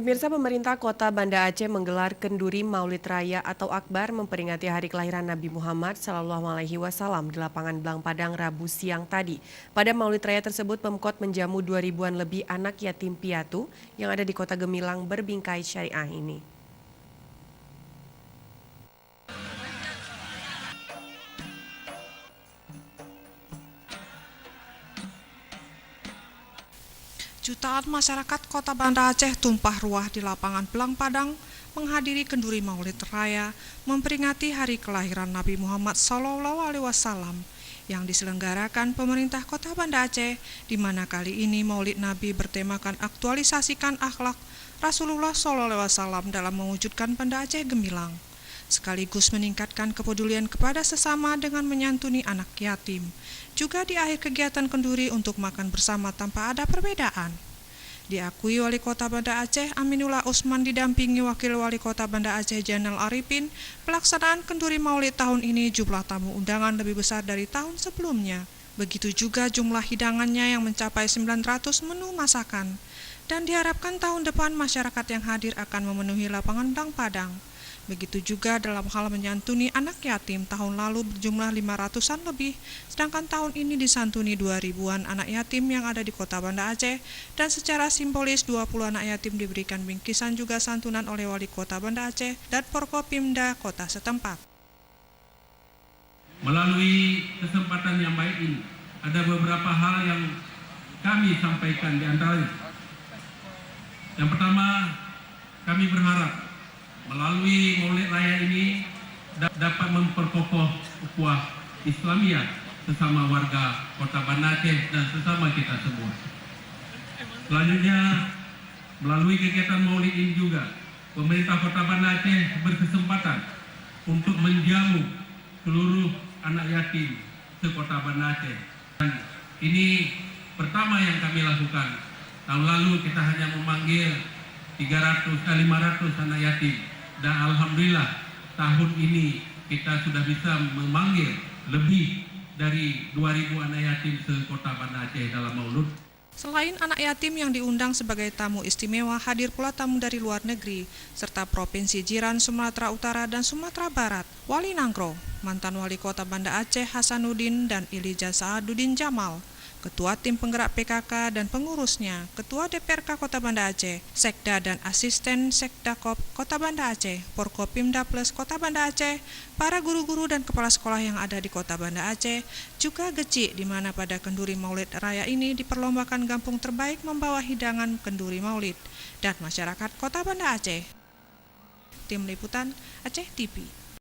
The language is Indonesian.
Pemirsa, pemerintah Kota Banda Aceh menggelar Kenduri Maulid Raya atau Akbar memperingati hari kelahiran Nabi Muhammad SAW di lapangan Blang Padang Rabu siang tadi. Pada Maulid Raya tersebut, Pemkot menjamu 2.000-an lebih anak yatim piatu yang ada di Kota Gemilang berbingkai syariah ini. Jutaan masyarakat Kota Banda Aceh tumpah ruah di lapangan Blang Padang menghadiri Kenduri Maulid Raya memperingati hari kelahiran Nabi Muhammad SAW yang diselenggarakan pemerintah Kota Banda Aceh, di mana kali ini Maulid Nabi bertemakan aktualisasikan akhlak Rasulullah SAW dalam mewujudkan Banda Aceh gemilang, sekaligus meningkatkan kepedulian kepada sesama dengan menyantuni anak yatim. Juga di akhir kegiatan kenduri untuk makan bersama tanpa ada perbedaan. Diakui Wali Kota Banda Aceh Aminullah Usman didampingi Wakil Wali Kota Banda Aceh Jainal Arifin, pelaksanaan kenduri Maulid tahun ini jumlah tamu undangan lebih besar dari tahun sebelumnya. Begitu juga jumlah hidangannya yang mencapai 900 menu masakan. Dan diharapkan tahun depan masyarakat yang hadir akan memenuhi lapangan Blang Padang. Begitu juga dalam hal menyantuni anak yatim, tahun lalu berjumlah 500-an lebih, sedangkan tahun ini disantuni 2.000-an anak yatim yang ada di Kota Banda Aceh, dan secara simbolis 20 anak yatim diberikan bingkisan juga santunan oleh Wali Kota Banda Aceh dan Forkopimda kota setempat. Melalui kesempatan yang baik ini, ada beberapa hal yang kami sampaikan di antaranya. Yang pertama, kami berharap melalui Maulid Raya ini dapat memperkokoh ukhuwah Islamiyah sesama warga Kota Banda Aceh dan sesama kita semua. Selanjutnya, melalui kegiatan Maulid ini juga, pemerintah Kota Banda Aceh berkesempatan untuk menjamu seluruh anak yatim se-Kota Banda Aceh. Dan ini pertama yang kami lakukan. Tahun lalu kita hanya memanggil 500 anak yatim. Dan alhamdulillah tahun ini kita sudah bisa memanggil lebih dari 2.000 anak yatim se-Kota Banda Aceh dalam Maulud. Selain anak yatim yang diundang sebagai tamu istimewa, hadir pula tamu dari luar negeri, serta provinsi jiran Sumatera Utara dan Sumatera Barat. Wali Nangro, mantan Wali Kota Banda Aceh Hasanuddin dan Elijah Sa'aduddin Jamal, Ketua Tim Penggerak PKK dan pengurusnya, Ketua DPRK Kota Banda Aceh, Sekda dan Asisten Sekdakop Kota Banda Aceh, Forkopimda Plus Kota Banda Aceh, para guru-guru dan kepala sekolah yang ada di Kota Banda Aceh, juga Gecik, di mana pada Kenduri Maulid Raya ini diperlombakan kampung terbaik membawa hidangan Kenduri Maulid dan masyarakat Kota Banda Aceh. Tim Liputan Aceh TV.